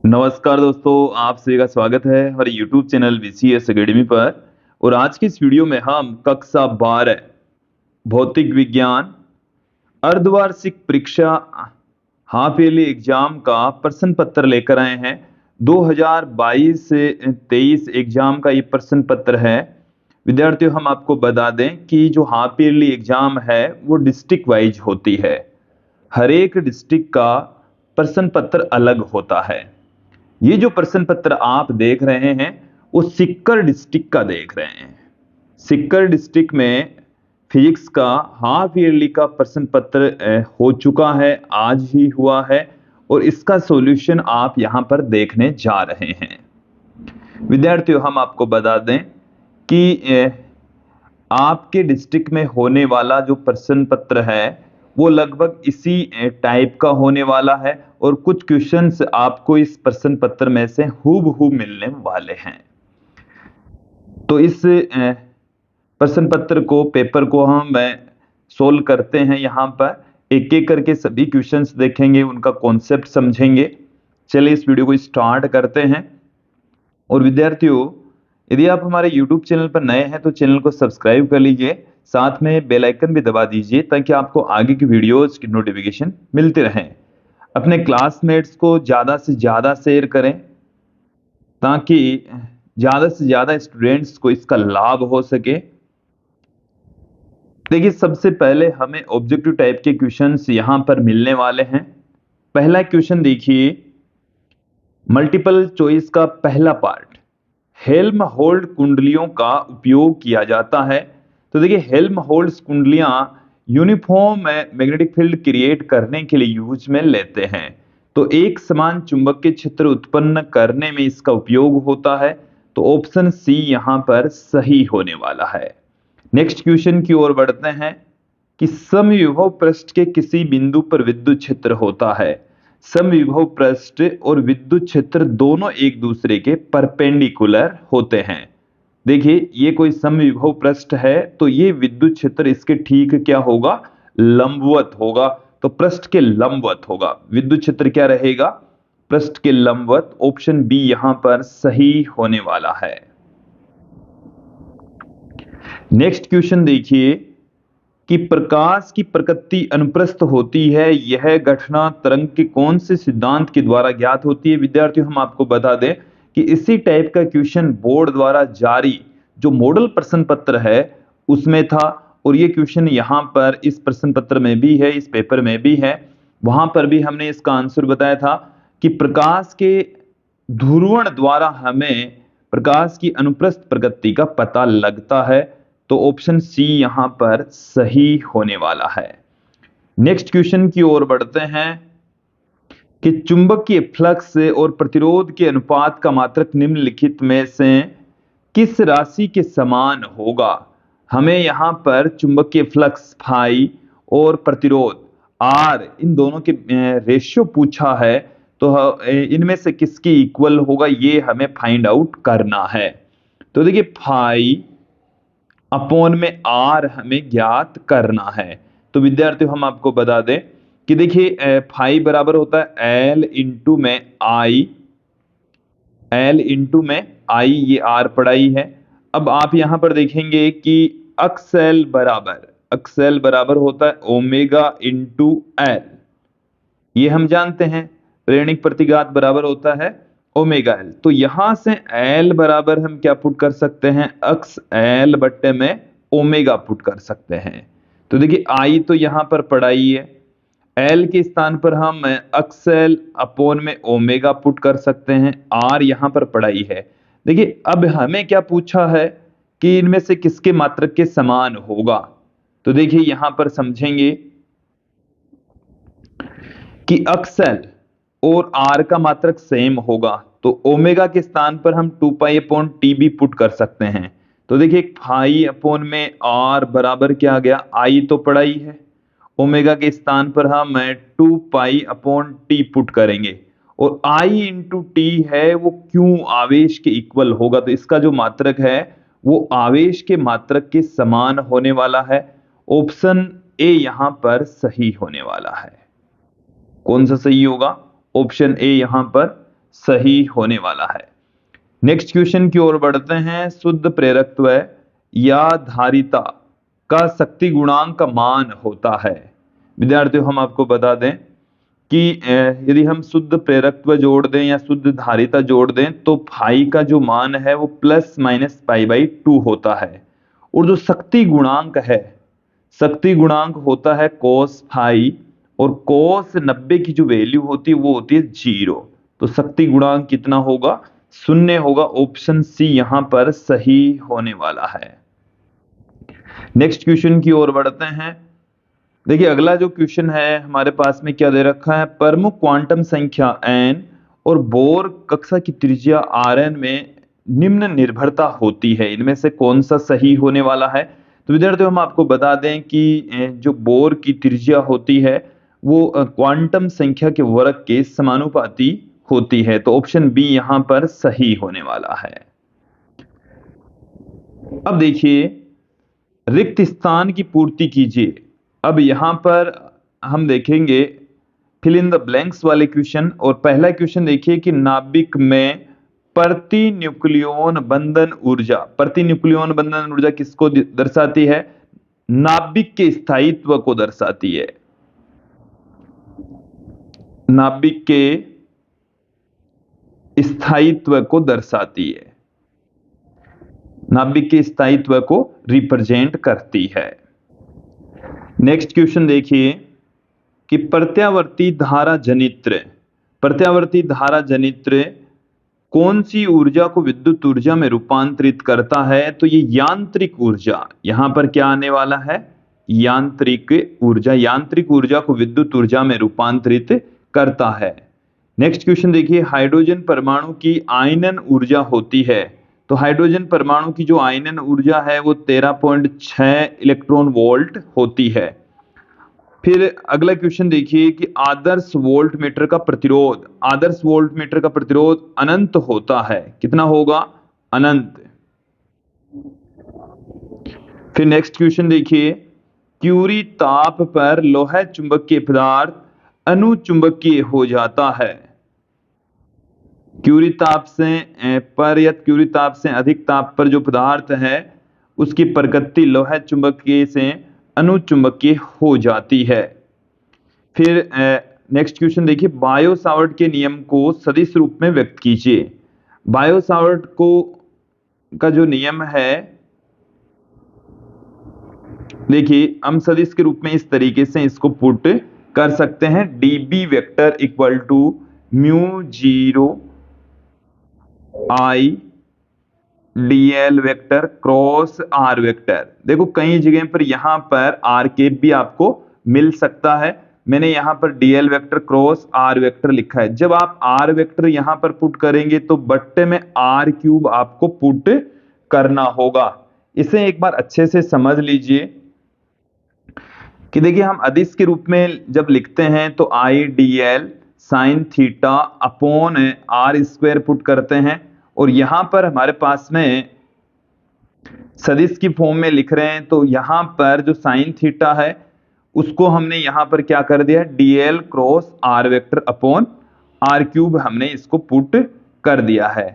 नमस्कार दोस्तों, आप सभी का स्वागत है हमारे YouTube चैनल VCS एकेडमी पर। और आज की इस वीडियो में हम कक्षा 12 भौतिक विज्ञान अर्धवार्षिक परीक्षा हाफ ईयरली एग्जाम का प्रश्न पत्र लेकर आए हैं। 2022 से 23 एग्जाम का ये प्रश्न पत्र है। विद्यार्थियों, हम आपको बता दें कि जो हाफ ईयरली एग्जाम है वो डिस्ट्रिक्ट वाइज होती है। हर एक डिस्ट्रिक्ट का प्रश्न पत्र अलग होता है। ये जो प्रश्न पत्र आप देख रहे हैं वो सीकर डिस्ट्रिक्ट का देख रहे हैं। सीकर डिस्ट्रिक्ट में फिजिक्स का हाफ ईयरली का प्रश्न पत्र हो चुका है, आज ही हुआ है, और इसका सॉल्यूशन आप यहां पर देखने जा रहे हैं। विद्यार्थियों, हम आपको बता दें कि आपके डिस्ट्रिक्ट में होने वाला जो प्रश्न पत्र है वो लगभग इसी टाइप का होने वाला है, और कुछ क्वेश्चंस आपको इस प्रश्न पत्र में से हूबहू मिलने वाले हैं। तो इस प्रश्न पत्र को, पेपर को हम सोल्व करते हैं। यहाँ पर एक एक करके सभी क्वेश्चंस देखेंगे, उनका कॉन्सेप्ट समझेंगे। चलिए इस वीडियो को स्टार्ट करते हैं। और विद्यार्थियों, यदि आप हमारे YouTube चैनल पर नए हैं तो चैनल को सब्सक्राइब कर लीजिए, साथ में बेल आइकन भी दबा दीजिए ताकि आपको आगे की वीडियोस की नोटिफिकेशन मिलते रहें। अपने क्लासमेट्स को ज़्यादा से ज़्यादा शेयर करें ताकि ज़्यादा से ज़्यादा स्टूडेंट्स को इसका लाभ हो सके। देखिए, सबसे पहले हमें ऑब्जेक्टिव टाइप के क्वेश्चंस यहाँ पर मिलने वाले हैं। पहला क्वेश्चन देखिए, मल्टीपल चॉइस का पहला पार्ट, हेल्महोल्ट्ज कुंडलियों का उपयोग किया जाता है। तो देखिए, हेल्महोल्ट्ज कुंडलियां यूनिफॉर्म मैग्नेटिक फील्ड क्रिएट करने के लिए यूज में लेते हैं। तो एक समान चुंबकीय क्षेत्र उत्पन्न करने में इसका उपयोग होता है। तो ऑप्शन सी यहां पर सही होने वाला है। नेक्स्ट क्वेश्चन की ओर बढ़ते हैं कि समविभव पृष्ठ के किसी बिंदु पर विद्युत क्षेत्र होता है। समविभव पृष्ठ और विद्युत क्षेत्र दोनों एक दूसरे के परपेंडिकुलर होते हैं। देखिए, ये कोई समविभव पृष्ठ है तो ये विद्युत क्षेत्र इसके ठीक क्या होगा, लंबवत होगा। तो पृष्ठ के लंबवत होगा। विद्युत क्षेत्र क्या रहेगा, पृष्ठ के लंबवत। ऑप्शन बी यहां पर सही होने वाला है। नेक्स्ट क्वेश्चन देखिए कि प्रकाश की प्रकृति अनुप्रस्थ होती है, यह घटना तरंग के कौन से सिद्धांत के द्वारा ज्ञात होती है। विद्यार्थियों, हम आपको बता दें कि इसी टाइप का क्वेश्चन बोर्ड द्वारा जारी जो मॉडल प्रश्न पत्र है उसमें था, और ये क्वेश्चन यहाँ पर इस प्रश्न पत्र में भी है, इस पेपर में भी है। वहां पर भी हमने इसका आंसर बताया था कि प्रकाश के ध्रुवण द्वारा हमें प्रकाश की अनुप्रस्थ प्रकृति का पता लगता है। तो ऑप्शन सी यहां पर सही होने वाला है। नेक्स्ट क्वेश्चन की ओर बढ़ते हैं कि चुंबकीय फ्लक्स और प्रतिरोध के अनुपात का मात्रक निम्नलिखित में से किस राशि के समान होगा। हमें यहां पर चुंबकीय फ्लक्स फाई और प्रतिरोध आर, इन दोनों के रेशियो पूछा है। तो इनमें से किसकी इक्वल होगा ये हमें फाइंड आउट करना है। तो देखिए, फाई अपॉन में आर हमें ज्ञात करना है। तो विद्यार्थियों, हम आपको बता दें कि देखिए, फाई बराबर होता है एल इंटू में आई, एल इंटू में आई, ये आर पढ़ाई है। अब आप यहां पर देखेंगे कि अक्सेल बराबर होता है ओमेगा इंटू एल, ये हम जानते हैं। प्रेरणिक प्रतिघात बराबर होता है ओमेगा एल। तो यहां से एल बराबर हम क्या पुट कर सकते हैं, अक्स एल बट्टे में ओमेगा पुट कर सकते हैं। तो देखिए, आई तो यहां पर पढ़ाई है, एल के स्थान पर हम अक्सेल अपॉन में ओमेगा पुट कर सकते हैं, आर यहां पर पढ़ाई है। देखिए, अब हमें क्या पूछा है कि इनमें से किसके मात्रक के समान होगा। तो देखिए, यहां पर समझेंगे कि अक्सेल और आर का मात्रक सेम होगा। तो ओमेगा के स्थान पर हम 2 पाई अपॉन टी भी पुट कर सकते हैं। तो देखिए, फाई अपॉन में आर बराबर क्या आ गया, आई तो पढ़ाई है, ओमेगा के स्थान पर हम 2 पाई अपॉन टी पुट करेंगे, और आई इंटू टी है वो क्यों आवेश के इक्वल होगा। तो इसका जो मात्रक है वो आवेश के मात्रक के समान होने वाला है। ऑप्शन ए यहां पर सही होने वाला है। कौन सा सही होगा, ऑप्शन ए यहां पर सही होने वाला है। नेक्स्ट क्वेश्चन की ओर बढ़ते हैं। शुद्ध प्रेरकत्व या धारिता का शक्ति गुणांक का मान होता है। विद्यार्थियों हम आपको बता दें कि यदि हम शुद्ध प्रेरकत्व जोड़ दें या शुद्ध धारिता जोड़ दें तो फाई का जो मान है वो प्लस माइनस पाई/2 होता है। और जो शक्ति गुणांक है, शक्ति गुणांक होता है कोस फाई, और कोस 90 की जो वैल्यू होती है वो होती है 0। तो शक्ति गुणांक कितना होगा? 0 होगा। ऑप्शन सी यहां पर सही होने वाला है। नेक्स्ट क्वेश्चन की ओर बढ़ते हैं। देखिए अगला जो क्वेश्चन है हमारे पास में क्या दे रखा है, प्रमुख क्वांटम संख्या n और बोर कक्षा की त्रिज्या Rn में निम्न निर्भरता होती है, इनमें से कौन सा सही होने वाला है? तो विद्यार्थियों हम आपको बता दें कि जो बोर की त्रिज्या होती है वो क्वांटम संख्या के वर्ग के समानुपाती होती है। तो ऑप्शन बी यहां पर सही होने वाला है। अब देखिए रिक्त स्थान की पूर्ति कीजिए। अब यहां पर हम देखेंगे फिल इन द ब्लैंक्स वाले क्वेश्चन। और पहला क्वेश्चन देखिए कि नाभिक में प्रति न्यूक्लियन बंधन ऊर्जा, प्रति न्यूक्लियन बंधन ऊर्जा किसको दर्शाती है? नाभिक के स्थायित्व को दर्शाती है। नाभिक के स्थायित्व को दर्शाती है, नाभिक के स्थायित्व को रिप्रेजेंट करती है। नेक्स्ट क्वेश्चन देखिए कि प्रत्यावर्ती धारा जनित्र, प्रत्यावर्ती धारा जनित्र कौन सी ऊर्जा को विद्युत ऊर्जा में रूपांतरित करता है? तो ये यांत्रिक ऊर्जा, यहां पर क्या आने वाला है? यांत्रिक ऊर्जा, यांत्रिक ऊर्जा को विद्युत ऊर्जा में रूपांतरित करता है। नेक्स्ट क्वेश्चन देखिए हाइड्रोजन परमाणु की आयनन ऊर्जा होती है। तो हाइड्रोजन परमाणु की जो आयनन ऊर्जा है वो 13.6 इलेक्ट्रॉन वोल्ट होती है। फिर अगला क्वेश्चन देखिए कि आदर्श वोल्ट मीटर का प्रतिरोध, आदर्श वोल्ट मीटर का प्रतिरोध अनंत होता है, कितना होगा? अनंत। फिर नेक्स्ट क्वेश्चन देखिए क्यूरी ताप पर लोहा चुंबकीय पदार्थ अनुचुंबकीय हो जाता है। क्यूरी ताप से पर या क्यूरी ताप से अधिक ताप पर जो पदार्थ है उसकी प्रकृति लोहा चुंबकीय से अनुचुंबकीय हो जाती है। फिर नेक्स्ट क्वेश्चन देखिए बायो सावर्ट के नियम को सदिश रूप में व्यक्त कीजिए। बायो सावर्ट को का जो नियम है, देखिए हम सदिश के रूप में इस तरीके से इसको पुट कर सकते हैं, dB vector equal to mu 0 I dl vector cross r vector. देखो कई जगह पर यहां पर r कैप भी आपको मिल सकता है, मैंने यहां पर dl vector cross r vector लिखा है। जब आप r वेक्टर यहां पर पुट करेंगे तो बट्टे में r क्यूब आपको पुट करना होगा। इसे एक बार अच्छे से समझ लीजिए कि देखिए हम अदिश के रूप में जब लिखते हैं तो I dl sine theta upon r square put करते हैं, और यहां पर हमारे पास में सदिश की फॉर्म में लिख रहे हैं तो यहां पर जो साइन थीटा है उसको हमने यहां पर क्या कर दिया, dl cross r vector upon r cube हमने इसको पुट कर दिया है।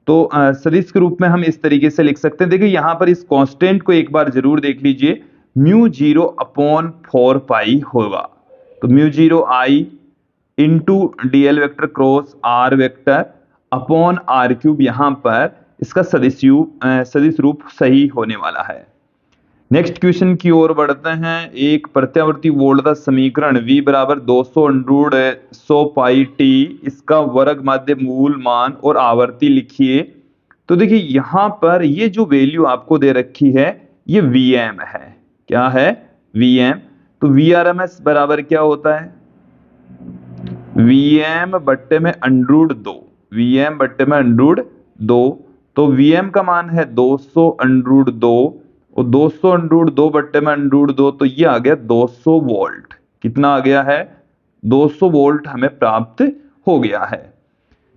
तो सदिश के रूप में हम इस तरीके से लिख सकते हैं। देखिए यहां पर इस कांस्टेंट को एक बार जरूर देख लीजिए, म्यू 0 अपॉन 4 पाई होगा। तो mu 0 I into dl vector cross r vector upon r cube, यहां पर इसका सदिश रूप सही होने वाला है। नेक्स्ट क्वेश्चन की ओर बढ़ते हैं। एक प्रत्यावर्ती वोल्टता समीकरण V बराबर 200 पाई t, इसका वर्ग माध्य मूल मान और आवर्ती लिखिए। तो देखिए यहां पर ये जो वैल्यू आपको दे रखी है ये Vm है। क्या है? Vm। तो Vrms बराबर क्या होता है? Vm बट्टे में √2, Vm बट्टे में √2। तो Vm का मान है 200√2 और 200√2 बट्टे में √2, तो ये आ गया 200 वोल्ट। कितना आ गया है? 200 वोल्ट हमें प्राप्त हो गया है।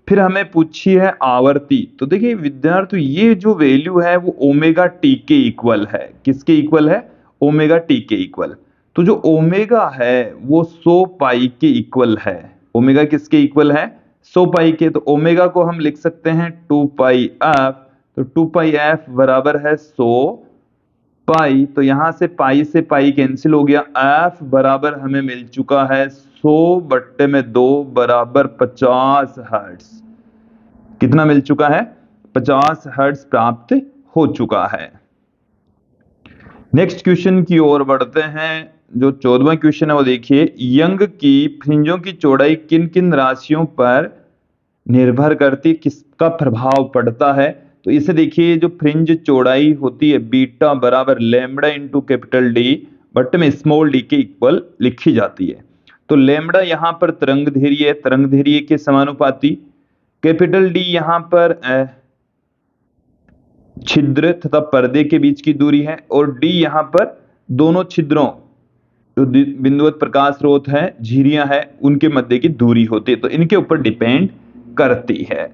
फिर हमें पूछी है आवर्ती। तो देखिए विद्यार्थी ये जो वैल्यू है वो ओमेगा टी के इक्वल है। किसके इक्वल है? ओमेगा टी के इक्वल। तो जो ओमेगा है वो 100 पाई के इक्वल है। ओमेगा किसके इक्वल है? 100 पाई के, तो ओमेगा को हम लिख सकते हैं 2 पाई एफ। तो 2 पाई एफ बराबर है 100 पाई, तो यहां से पाई कैंसिल हो गया। एफ बराबर हमें मिल चुका है 100 बट्टे में 2 बराबर 50 हर्ट्ज। कितना मिल चुका है? 50 हर्ट्ज प्राप्त हो चुका है। नेक्स्ट क्वेश्चन की ओर बढ़ते हैं। जो 14वां क्वेश्चन है वो देखिए, यंग की फ्रिंजों की चौड़ाई किन किन राशियों पर निर्भर करती, किसका प्रभाव पड़ता है? तो इसे देखिए, जो फ्रिंज चौड़ाई होती है बीटा बराबर लैम्बडा इंटू कैपिटल डी बट्टे में स्मॉल डी के इक्वल लिखी जाती है। तो लैम्बडा यहां पर तरंग दैर्ध्य के समानुपाती, कैपिटल डी यहां पर छिद्र तथा पर्दे के बीच की दूरी है, और डी यहां पर दोनों छिद्रों जो बिंदुवत प्रकाश स्रोत है, झिरियां है, उनके मध्य की दूरी होती है। तो इनके ऊपर डिपेंड करती है।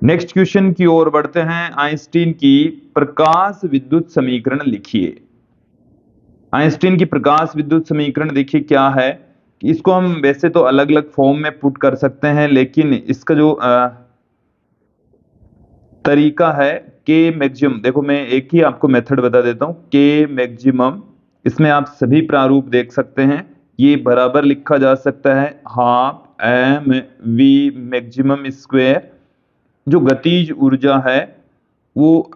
नेक्स्ट क्वेश्चन की ओर बढ़ते हैं। आइंस्टीन की प्रकाश विद्युत समीकरण लिखिए। आइंस्टीन की प्रकाश विद्युत समीकरण देखिए क्या है कि इसको हम वैसे तो अलग अलग फॉर्म में पुट कर सकते हैं, लेकिन इसका जो तरीका है के मैक्सिमम, देखो मैं एक ही आपको मेथड बता देता हूं, के मैक्सिमम, इसमें आप सभी प्रारूप देख सकते हैं। ये बराबर लिखा जा सकता है half m v maximum square, जो गतिज ऊर्जा है वो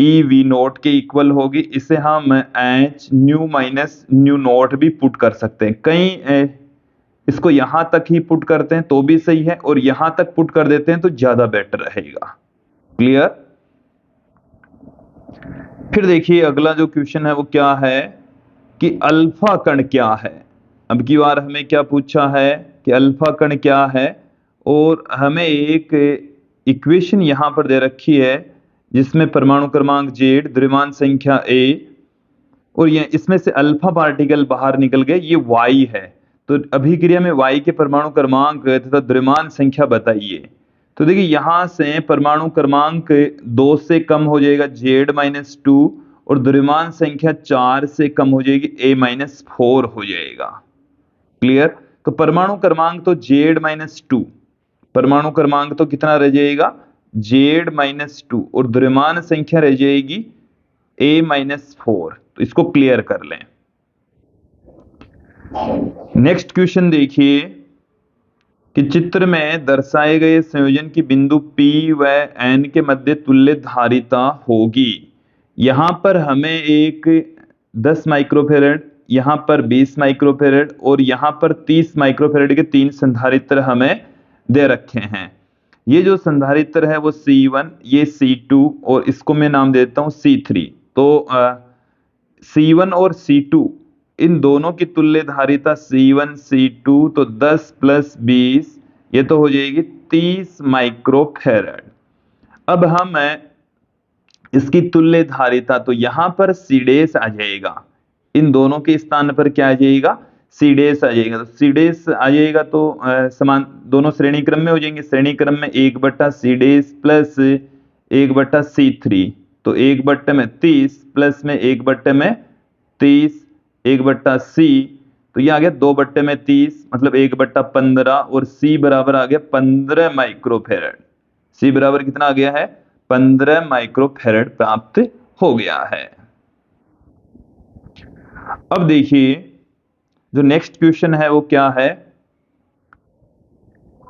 ई वी नॉट के इक्वल होगी। इसे हम h nu minus nu not भी पुट कर सकते हैं। कई इसको यहां तक ही पुट करते हैं तो भी सही है, और यहां तक पुट कर देते हैं तो ज्यादा बेटर रहेगा। क्लियर? फिर देखिए अगला जो क्वेश्चन है वो क्या है कि अल्फा कण क्या है। अब की बार हमें क्या पूछा है कि अल्फा कण क्या है, और हमें एक इक्वेशन यहां पर दे रखी है जिसमें परमाणु क्रमांक Z, द्रव्यमान संख्या A, और ये इसमें से अल्फा पार्टिकल बाहर निकल गए, ये Y है। तो अभिक्रिया में Y के परमाणु क्रमांक तथा द्रव्यमान संख्या बताइए। तो देखिए यहां से परमाणु क्रमांक 2 से कम हो जाएगा Z-2, और द्रव्यमान संख्या 4 से कम हो जाएगी A-4 हो जाएगा। क्लियर? तो परमाणु क्रमांक तो Z-2, परमाणु क्रमांक तो कितना रह जाएगा Z-2, और द्रव्यमान संख्या रह जाएगी A-4। तो इसको क्लियर कर लें। नेक्स्ट क्वेश्चन देखिए कि चित्र में दर्शाए गए संयोजन की बिंदु P व N के मध्य तुल्य धारिता होगी। यहां पर हमें एक 10 माइक्रोफेरेड, यहां पर 20 माइक्रोफेरेड, और यहां पर 30 माइक्रोफेरेड के 3 संधारित्र हमें दे रखे हैं। ये जो संधारित्र है वो C1, ये C2, और इसको मैं नाम देता हूं C3। तो C1 और C2 इन दोनों की तुल्य धारिता C1 C2, तो 10 प्लस 20 ये तो हो जाएगी 30 माइक्रोफेरेड। अब हम इसकी तुल्य धारिता, तो यहां पर C डैश आ जाएगा, इन दोनों के स्थान पर क्या आ जाएगा C डैश आ जाएगा। तो C डैश आ जाएगा तो समान दोनों श्रेणी क्रम में हो जाएंगे। श्रेणी क्रम में 1/C डैश प्लस 1/C3, तो 1/30 प्लस में 1/30 1/C, तो ये आ गया 2/30 मतलब 1/15, और C बराबर आ गया 15 माइक्रोफेरेड। C बराबर कितना आ गया है 15 माइक्रोफेरेड प्राप्त हो गया है। अब देखिए जो नेक्स्ट क्वेश्चन है वो क्या है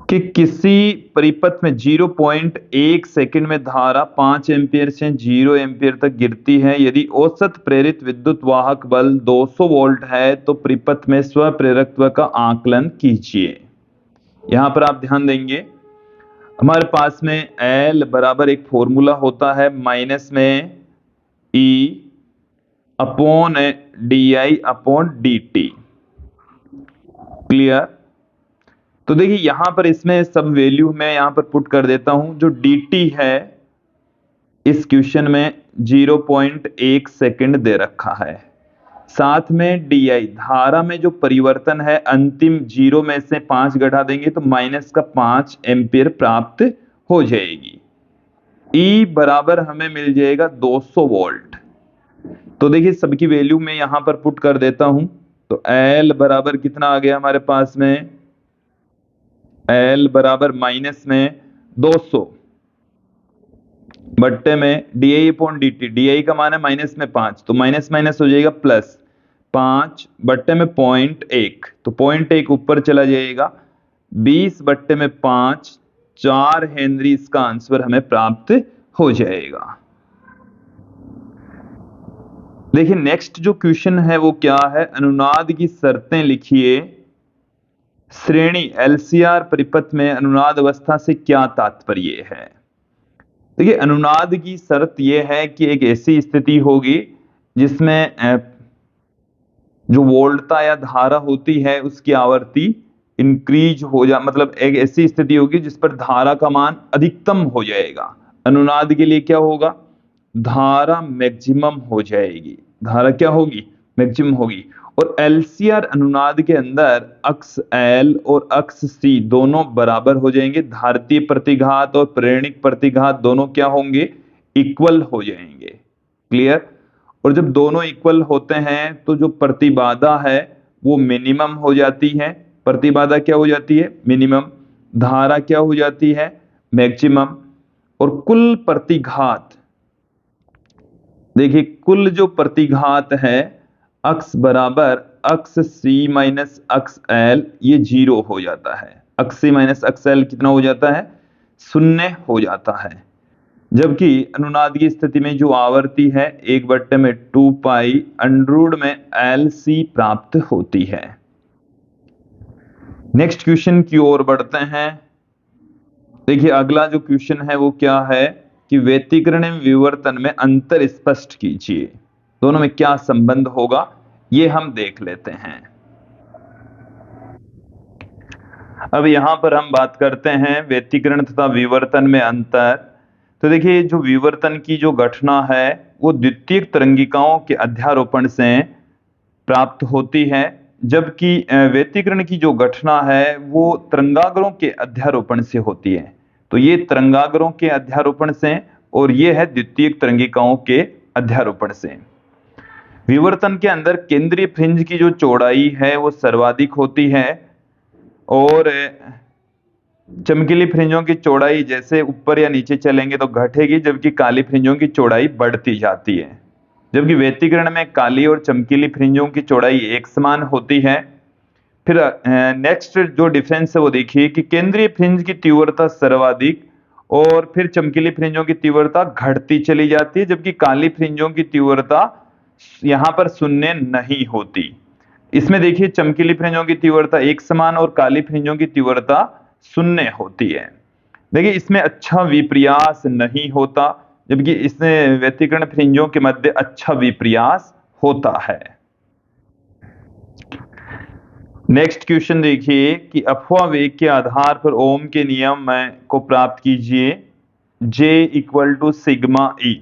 कि किसी परिपथ में 0.1 सेकंड में धारा 5 एम्पीयर से 0 एम्पीयर तक गिरती है। यदि औसत प्रेरित विद्युत वाहक बल 200 वोल्ट है तो परिपथ में स्व प्रेरकत्व का आकलन कीजिए। यहां पर आप ध्यान देंगे हमारे पास में L बराबर एक फॉर्मूला होता है माइनस में E अपॉन DI/dt। क्लियर? तो देखिए यहां पर इसमें सब वैल्यू मैं यहां पर पुट कर देता हूं। जो dt है इस क्वेश्चन में 0.1 सेकंड दे रखा है, साथ में di धारा में जो परिवर्तन है अंतिम 0 में से 5 घटा देंगे तो -5 एम्पीयर प्राप्त हो जाएगी। E बराबर हमें मिल जाएगा 200 वोल्ट। तो देखिए सबकी वैल्यू मैं यहां पर पुट कर देता हूं। तो L बराबर कितना आ गया हमारे पास में L बराबर माइनस में 200 बट्टे में D upon D T. D का मान है माइनस में 5, तो माइनस माइनस हो जाएगा प्लस 5 बट्टे में 0.1, तो 0.1 ऊपर चला जाएगा। 20 बट्टे में 5, 4 हेनरी इसका आंसर हमें प्राप्त हो जाएगा। देखिए नेक्स्ट जो क्वेश्चन है वो क्या है, अनुनाद की शर्तें लिखिए। श्रेणी एलसीआर परिपथ में अनुनाद अवस्था से क्या तात्पर्य है। देखिए अनुनाद की शर्त यह है कि एक ऐसी स्थिति होगी जिसमें जो वोल्टता या धारा होती है उसकी आवृत्ति इंक्रीज हो जा, मतलब एक ऐसी स्थिति होगी जिस पर धारा का मान अधिकतम हो जाएगा। अनुनाद के लिए क्या होगा, धारा मैक्सिमम हो जाएगी। धारा क्या होगी, मैक्सिमम होगी। और एलसीआर अनुनाद के अंदर अक्ष एल और अक्ष सी दोनों बराबर हो जाएंगे। धारितीय प्रतिघात और प्रेरणिक प्रतिघात दोनों क्या होंगे, इक्वल हो जाएंगे। क्लियर। और जब दोनों इक्वल होते हैं तो जो प्रतिबाधा है वो मिनिमम हो जाती है। प्रतिबाधा क्या हो जाती है, मिनिमम। धारा क्या हो जाती है, मैक्सिमम। और कुल प्रतिघात, देखिए कुल जो प्रतिघात है अक्स बराबर अक्स सी माइनस अक्स एल, ये 0 हो जाता है। अक्स सी माइनस अक्स एल कितना हो जाता है, 0 हो जाता है। जबकि अनुनाद की स्थिति में जो आवृत्ति है 1/2 पाई अंडरूट में एल सी प्राप्त होती है। नेक्स्ट क्वेश्चन की ओर बढ़ते हैं। देखिए अगला जो क्वेश्चन है वो क्या है कि व्यतिकरण एवं विवर्तन में अंतर स्पष्ट कीजिए। दोनों में क्या संबंध होगा ये हम देख लेते हैं। अब यहां पर हम बात करते हैं व्यतिकरण तथा विवर्तन में अंतर। तो देखिए जो विवर्तन की जो घटना है वो द्वितीयक तरंगिकाओं के अध्यारोपण से प्राप्त होती है, जबकि व्यतिकरण की जो घटना है वो तरंगाग्रों के अध्यारोपण से होती है। तो ये तरंगाग्रों के अध्यारोपण से और ये है द्वितीयक तरंगिकाओं के अध्यारोपण से। विवर्तन के अंदर केंद्रीय फ्रिंज की जो चौड़ाई है वो सर्वाधिक होती है और चमकीली फ्रिंजों की चौड़ाई जैसे ऊपर या नीचे चलेंगे तो घटेगी, जबकि काली फ्रिंजों की चौड़ाई बढ़ती जाती है। जबकि व्यतिकरण में काली और चमकीली फ्रिंजों की चौड़ाई एक समान होती है। फिर नेक्स्ट जो डिफरेंस है वो देखिए कि केंद्रीय फ्रिंज की तीव्रता सर्वाधिक और फिर चमकीली फ्रिंजों की तीव्रता घटती चली जाती है, जबकि काली फ्रिंजों की तीव्रता यहां पर 0 नहीं होती। इसमें देखिए चमकीली फ्रिंजों की तीव्रता एक समान और काली फ्रिंजों की तीव्रता 0 होती है। देखिए इसमें अच्छा विपर्यास नहीं होता, जबकि इसमें व्यतिकरण फ्रिंजों के मध्य अच्छा विपर्यास होता है। नेक्स्ट क्वेश्चन देखिए कि अफवा वेग के आधार पर ओम के नियम को प्राप्त कीजिए। J = सिग्मा E,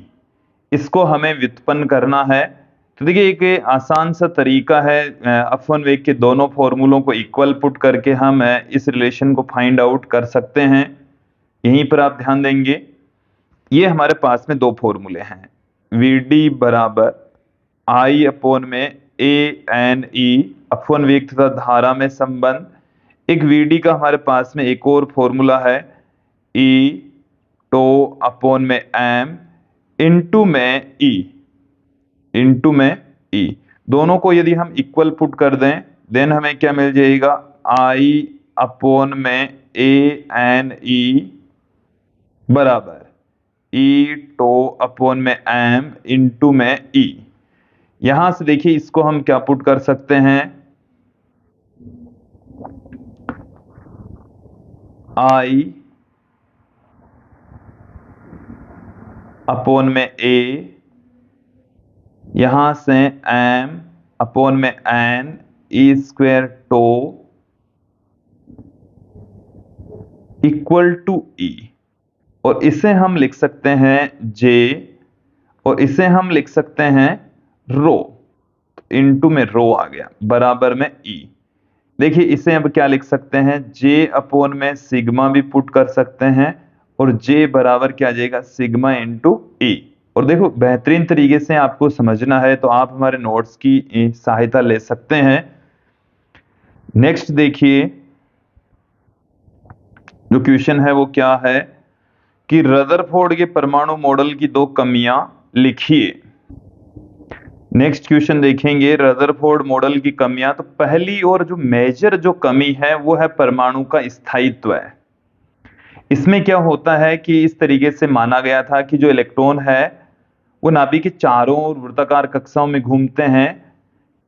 इसको हमें व्युत्पन्न करना है। तो देखिए एक आसान सा तरीका है, अपवन वेग के दोनों फॉर्मूलों को इक्वल पुट करके हम इस रिलेशन को फाइंड आउट कर सकते हैं। यहीं पर आप ध्यान देंगे, ये हमारे पास में दो फॉर्मूले हैं। Vd बराबर I अपॉन में ANE, अपवन वेग तथा धारा में संबंध। एक Vd का हमारे पास में एक और फॉर्मूला है E टो अपॉन में M इंटू में E। दोनों को यदि हम इक्वल पुट कर दें देन हमें क्या मिल जाएगा, I अपॉन में ANE बराबर E टो अपॉन में M इंटू में E। यहां से देखिए इसको हम क्या पुट कर सकते हैं, I अपॉन में A, यहां से M अपॉन में N E² to equal to E। और इसे हम लिख सकते हैं J और इसे हम लिख सकते हैं रो, इंटू में रो आ गया बराबर में E। देखिए इसे अब क्या लिख सकते हैं, J अपॉन में सिग्मा भी पुट कर सकते हैं और J बराबर क्या आ जाएगा, सिग्मा इंटू E। और देखो बेहतरीन तरीके से आपको समझना है तो आप हमारे नोट्स की सहायता ले सकते हैं। नेक्स्ट देखिए जो क्वेश्चन है वो क्या है कि रदरफोर्ड के परमाणु मॉडल की दो कमियां लिखिए। नेक्स्ट क्वेश्चन देखेंगे रदरफोर्ड मॉडल की कमियां। तो पहली और जो मेजर जो कमी है वो है परमाणु का स्थायित्व है। इसमें क्या होता है कि इस तरीके से माना गया था कि जो इलेक्ट्रॉन है वो नाभिक के चारों ओर वृत्ताकार कक्षाओं में घूमते हैं।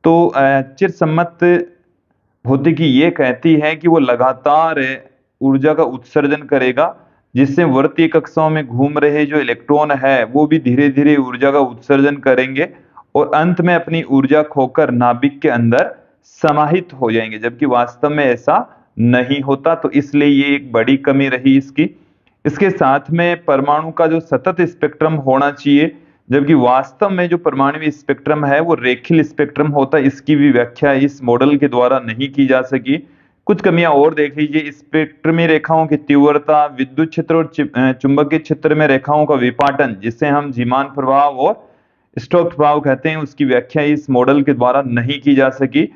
तो चिरसम्मत भौतिकी ये कहती है कि वो लगातार ऊर्जा का उत्सर्जन करेगा, जिससे वर्तीय कक्षाओं में घूम रहे जो इलेक्ट्रॉन है वो भी धीरे धीरे ऊर्जा का उत्सर्जन करेंगे और अंत में अपनी ऊर्जा खोकर नाभिक के अंदर समाहित हो जाएंगे, जबकि वास्तव में ऐसा नहीं होता। तो इसलिए ये एक बड़ी कमी रही इसकी। इसके साथ में परमाणु का जो सतत स्पेक्ट्रम होना चाहिए, जबकि वास्तव में जो परमाणु स्पेक्ट्रम है वो रेखीय स्पेक्ट्रम होता है। इसकी भी व्याख्या इस मॉडल के द्वारा नहीं की जा सकी। कुछ कमियां और देख लीजिए। स्पेक्ट्रमी रेखाओं की तीव्रता, विद्युत क्षेत्र और चुंबकीय क्षेत्र में रेखाओं का विपाटन, जिसे हम जीमान प्रभाव और स्टोक्स प्रभाव कहते हैं, उसकी व्याख्या इस मॉडल के द्वारा नहीं की जा सकी।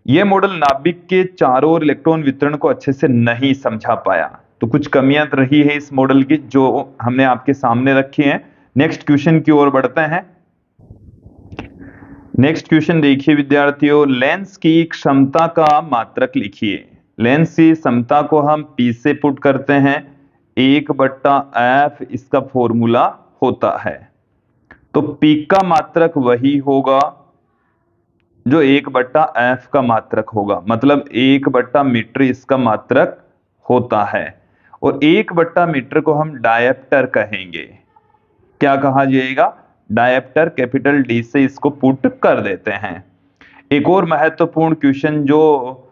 यह मॉडल नाभिक के चारों ओर इलेक्ट्रॉन वितरण को अच्छे से नहीं समझा पाया। तो कुछ कमियां रही है इस मॉडल की जो हमने आपके सामने रखी हैं। नेक्स्ट क्वेश्चन की ओर बढ़ते हैं। नेक्स्ट क्वेश्चन देखिए विद्यार्थियों, लेंस की क्षमता का मात्रक लिखिए। लेंस की क्षमता को हम P से पुट करते हैं, 1/f इसका फॉर्मूला होता है। तो P का मात्रक वही होगा जो 1/f का मात्रक होगा, मतलब 1/मीटर इसका मात्रक होता है। और 1/मीटर को हम डायप्टर कहेंगे। क्या कहा जाएगा? डायप्टर, कैपिटल D से इसको पुट कर देते हैं। एक और महत्वपूर्ण क्वेश्चन जो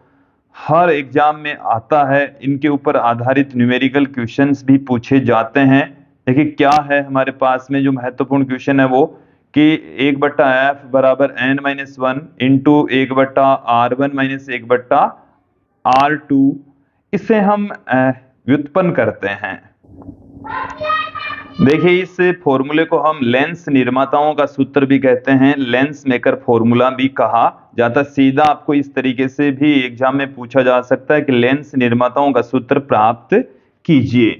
हर एग्जाम में आता है, इनके ऊपर आधारित न्यूमेरिकल क्वेश्चंस भी पूछे जाते हैं। देखिए क्या है हमारे पास में जो महत्वपूर्ण क्वेश्चन है वो कि 1/f बराबर n-1 into 1/r1 minus 1/r2, इसे हम व्युत्पन्न करते हैं। देखिए इस फॉर्मूले को हम लेंस निर्माताओं का सूत्र भी कहते हैं, लेंस मेकर फॉर्मूला भी कहा जाता। सीधा आपको इस तरीके से भी एग्जाम में पूछा जा सकता है कि लेंस निर्माताओं का सूत्र प्राप्त कीजिए,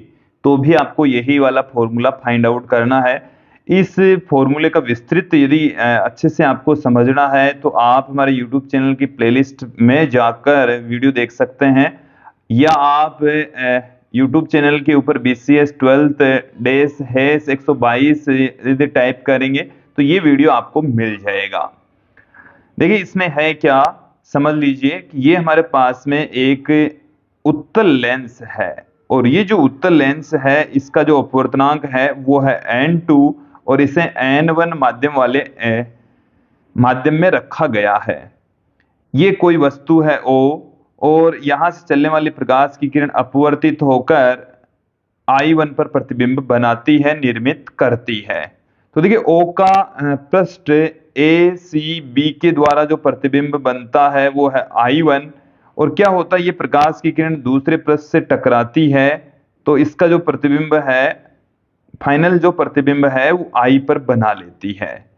तो भी आपको यही वाला फॉर्मूला फाइंड आउट करना है। इस फॉर्मूले का विस्तृत यदि अच्छे से आपको समझना है तो आप हमारे YouTube चैनल की प्लेलिस्ट में जाकर वीडियो देख सकते हैं, या आप YouTube चैनल के ऊपर BCS 12th डेज हैश 122 यदि टाइप करेंगे तो ये वीडियो आपको मिल जाएगा। देखिए इसमें है क्या, समझ लीजिए कि ये हमारे पास में एक उत्तल लेंस है, और ये जो उत्तल लेंस है इसका जो अपवर्तनांक है वो है n2, और इसे n1 माध्यम वाले माध्यम में रखा गया है। ये कोई वस्तु है O, और यहां से चलने वाली प्रकाश की किरण अपवर्तित होकर I1 पर प्रतिबिंब बनाती है, निर्मित करती है। तो देखिए O का पृष्ठ ACB के द्वारा जो प्रतिबिंब बनता है वो है I1, और क्या होता है, ये प्रकाश की किरण दूसरे पृष्ठ से टकराती है तो इसका जो प्रतिबिंब है, फाइनल जो प्रतिबिंब है वो I पर बना लेती है।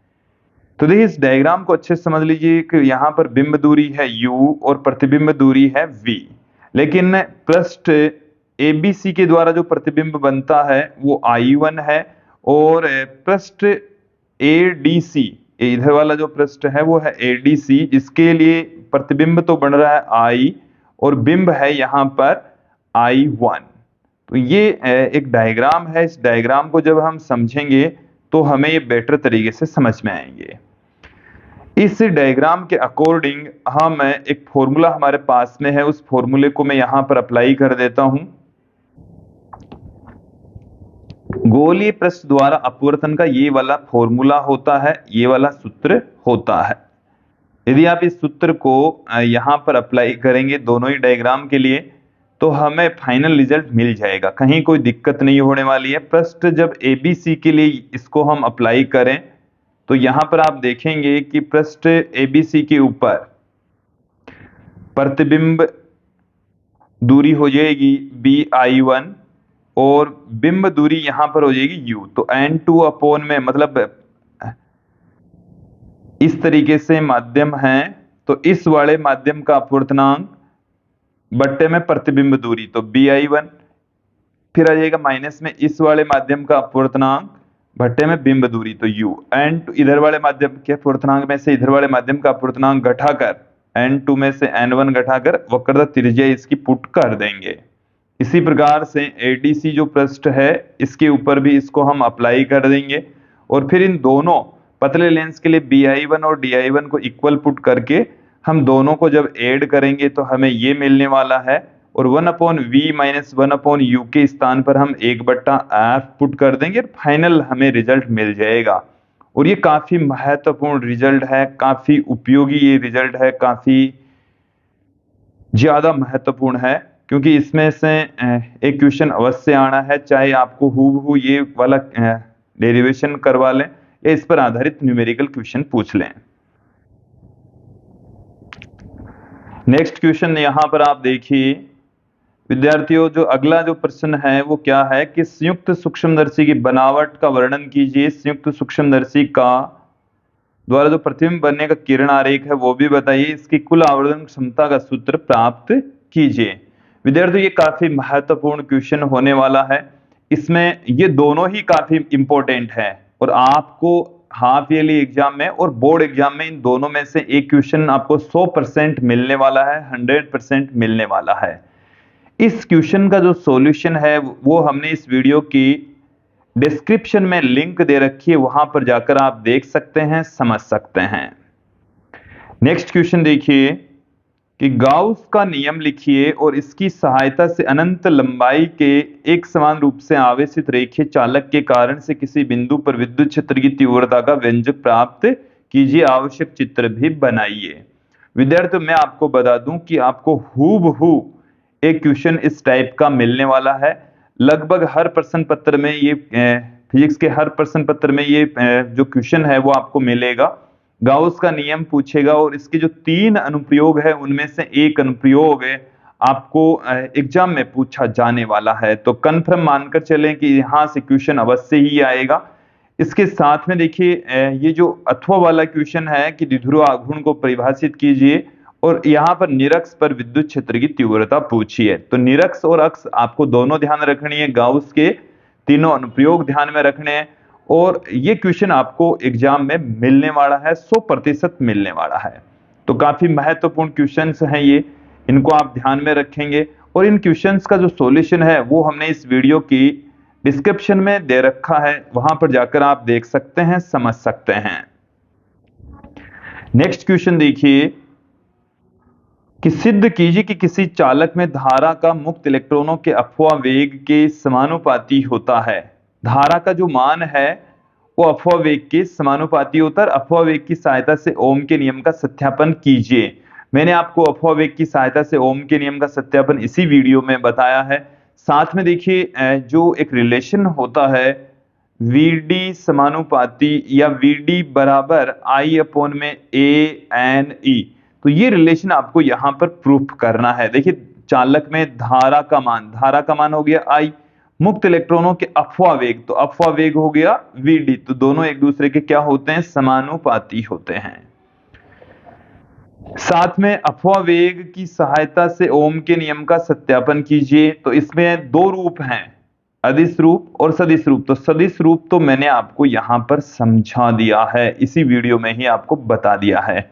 तो देखिए इस डायग्राम को अच्छे से समझ लीजिए कि यहाँ पर बिंब दूरी है U और प्रतिबिंब दूरी है V, लेकिन पृष्ठ ABC के द्वारा जो प्रतिबिंब बनता है वो I1 है, और पृष्ठ ADC, इधर वाला जो पृष्ठ है वो है ADC, इसके लिए प्रतिबिंब तो बन रहा है I और बिंब है यहाँ पर I1। तो ये एक डायग्राम है, इस डायग्राम को जब हम समझेंगे तो हमें ये बेटर तरीके से समझ में आएंगे। इस डायग्राम के अकॉर्डिंग हम एक फॉर्मूला हमारे पास में है, उस फॉर्मूले को मैं यहां पर अप्लाई कर देता हूं। गोलीय पृष्ठ द्वारा अपवर्तन का ये वाला फॉर्मूला होता है, ये वाला सूत्र होता है। यदि आप इस सूत्र को यहां पर अप्लाई करेंगे दोनों ही डायग्राम के लिए तो हमें फाइनल रिजल्ट मिल जाएगा, कहीं कोई दिक्कत नहीं होने वाली है। पृष्ठ जब ABC के लिए इसको हम अप्लाई करें तो यहां पर आप देखेंगे कि पृष्ठ ABC के ऊपर प्रतिबिंब दूरी हो जाएगी BI1 और बिंब दूरी यहां पर हो जाएगी U। तो N2 अपॉन में, मतलब इस तरीके से माध्यम है तो इस वाले माध्यम का अपवर्तनांक बट्टे में प्रतिबिंब दूरी, तो BI1 फिर आ जाएगा माइनस में इस वाले माध्यम का अपवर्तनांक भट्टे में बिंब दूरी तो u, n2 इधर वाले माध्यम के अपवर्तनांक में से इधर वाले माध्यम का अपवर्तनांक घटाकर n2 में से n1 घटाकर वक्रता त्रिज्या इसकी पुट कर देंगे। इसी प्रकार से ADC जो पृष्ठ है इसके ऊपर भी इसको हम अप्लाई कर देंगे और फिर इन दोनों पतले लेंस के लिए BI1 और DI1 को इक्वल पुट करके हम दोनों को जब ऐड करेंगे तो हमें ये मिलने वाला है और 1/v माइनस 1/u के स्थान पर हम 1/f पुट कर देंगे, फाइनल हमें रिजल्ट मिल जाएगा। और ये काफी महत्वपूर्ण रिजल्ट है, काफी उपयोगी ये रिजल्ट है, काफी ज्यादा महत्वपूर्ण है क्योंकि इसमें से एक क्वेश्चन अवश्य आना है, चाहे आपको हूबहू ये वाला डेरिवेशन करवा लें या इस पर आधारित न्यूमेरिकल क्वेश्चन पूछ लें। नेक्स्ट क्वेश्चन यहां पर आप देखिए विद्यार्थियों, जो अगला जो प्रश्न है वो क्या है कि संयुक्त सूक्ष्मदर्शी की बनावट का वर्णन कीजिए। संयुक्त सूक्ष्मदर्शी का द्वारा जो प्रतिबिंब बनने का किरण आरेख है वो भी बताइए। इसकी कुल आवर्धन क्षमता का सूत्र प्राप्त कीजिए। विद्यार्थियों ये काफी महत्वपूर्ण क्वेश्चन होने वाला है। इसमें ये दोनों ही काफी इंपॉर्टेंट है और आपको हाफ ईयरली एग्जाम में और बोर्ड एग्जाम में इन दोनों में से एक क्वेश्चन आपको 100% मिलने वाला है, 100% मिलने वाला है। इस क्वेश्चन का जो सॉल्यूशन है वो हमने इस वीडियो की डिस्क्रिप्शन में लिंक दे रखी है, वहां पर जाकर आप देख सकते हैं, समझ सकते हैं। नेक्स्ट क्वेश्चन देखिए कि गाउस का नियम लिखिए और इसकी सहायता से अनंत लंबाई के एक समान रूप से आवेशित रेखीय चालक के कारण से किसी बिंदु पर विद्युत क्षेत्र की तीव्रता का व्यंजक प्राप्त कीजिए। आवश्यक चित्र भी बनाइए। विद्यार्थियों मैं आपको बता दूं कि आपको हूबहू एक क्वेश्चन इस टाइप का मिलने वाला है। लगभग हर प्रश्न पत्र में ये फिजिक्स के हर प्रश्न पत्र में ये जो क्वेश्चन है वो आपको मिलेगा। गाउस का नियम पूछेगा और इसके जो 3 अनुप्रयोग है उनमें से एक अनुप्रयोग है आपको एग्जाम में पूछा जाने वाला है, तो कंफर्म मानकर चलें कि यहां से क्वेश्चन अवश्य ही आएगा। इसके साथ में देखिए ये जो अथवा वाला क्वेश्चन है कि द्विध्रुव आघूर्ण को परिभाषित कीजिए और यहाँ पर निरक्ष पर विद्युत क्षेत्र की तीव्रता पूछी है। तो निरक्ष और अक्ष आपको दोनों ध्यान रखनी है, गाउस के तीनों अनुप्रयोग ध्यान में रखने हैं और ये क्वेश्चन आपको एग्जाम में मिलने वाला है, 100% मिलने वाला है। तो काफी महत्वपूर्ण क्वेश्चंस हैं ये, इनको आप ध्यान में रखेंगे और इन क्वेश्चंस का जो सॉल्यूशन है वो हमने इस वीडियो की डिस्क्रिप्शन में दे रखा है, वहां पर जाकर आप देख सकते हैं, समझ सकते हैं। नेक्स्ट क्वेश्चन देखिए कि सिद्ध कीजिए कि किसी चालक में धारा का मुक्त इलेक्ट्रॉनों के अपव्यय वेग के समानुपाती होता है। धारा का जो मान है वो अपव्यय वेग के समानुपाती होता है। अपव्यय वेग की सहायता से ओम के नियम का सत्यापन कीजिए। मैंने आपको अपव्यय वेग की सहायता से ओम के नियम का सत्यापन इसी वीडियो में बताया है। साथ में देखिए जो एक रिलेशन होता है VD समानुपाती या VD बराबर I/A/N/E, तो ये रिलेशन आपको यहां पर प्रूफ करना है। देखिए चालक में धारा का मान हो गया I, मुक्त इलेक्ट्रॉनों के अपव्यय वेग, तो अपव्यय वेग हो गया VD, तो दोनों एक दूसरे के क्या होते हैं, समानुपाती होते हैं। साथ में अपव्यय वेग की सहायता से ओम के नियम का सत्यापन कीजिए। तो इसमें 2 रूप हैं, अदिश रूप और सदिश रूप। तो सदिश रूप तो मैंने आपको यहां पर समझा दिया है, इसी वीडियो में ही आपको बता दिया है।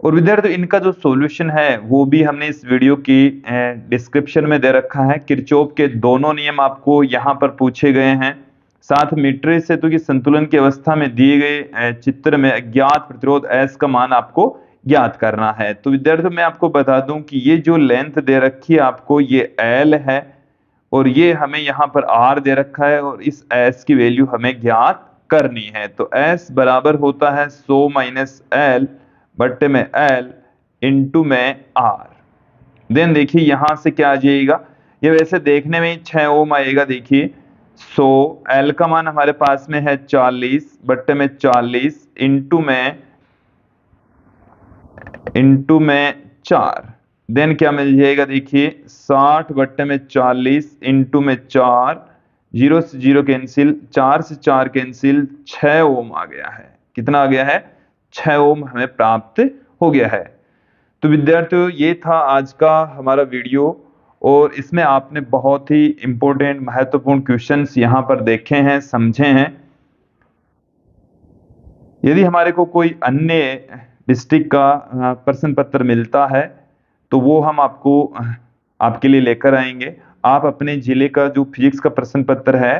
और विद्यार्थियों इनका जो सॉल्यूशन है वो भी हमने इस वीडियो की डिस्क्रिप्शन में दे रखा है। किरचॉफ के दोनों नियम आपको यहाँ पर पूछे गए हैं। साथ मीट्रिक सेतु की संतुलन की अवस्था में दिए गए चित्र में अज्ञात प्रतिरोध S का मान आपको ज्ञात करना है। तो विद्यार्थियों मैं आपको बता दूं कि ये जो लेंथ दे रखी है आपको, ये L है और ये हमें यहाँ पर R दे रखा है और इस S की वैल्यू हमें ज्ञात करनी है। तो S बराबर होता है 100 माइनस L बट्टे में L इंटू में R। देन देखिए यहां से क्या आ जाएगा, ये वैसे देखने में 6 ओम आएगा। देखिए 100, L का मान हमारे पास में है 40 बट्टे में 40 इंटू में 4। देन क्या मिल जाएगा, देखिए 60 बट्टे में 40 इंटू में 4, 0 से 0 कैंसिल, 4 से 4 कैंसिल, 6 ओम आ गया है। कितना आ गया है, 6 ओम हमें प्राप्त हो गया है। तो विद्यार्थियों ये था आज का हमारा वीडियो और इसमें आपने बहुत ही इंपॉर्टेंट महत्वपूर्ण क्वेश्चंस यहाँ पर देखे हैं, समझे हैं। यदि हमारे को कोई अन्य डिस्ट्रिक्ट का प्रश्न पत्र मिलता है तो वो हम आपके लिए लेकर आएंगे। आप अपने जिले का जो फिजिक्स का प्रश्न पत्र है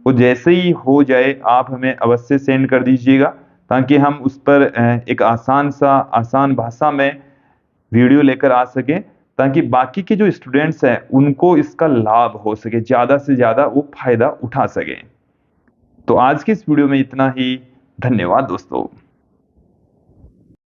वो जैसे ही हो जाए आप हमें अवश्य सेंड कर दीजिएगा, ताकि हम उस पर एक आसान भाषा में वीडियो लेकर आ सके, ताकि बाकी के जो स्टूडेंट्स हैं उनको इसका लाभ हो सके, ज़्यादा से ज़्यादा वो फायदा उठा सके। तो आज की इस वीडियो में इतना ही। धन्यवाद दोस्तों।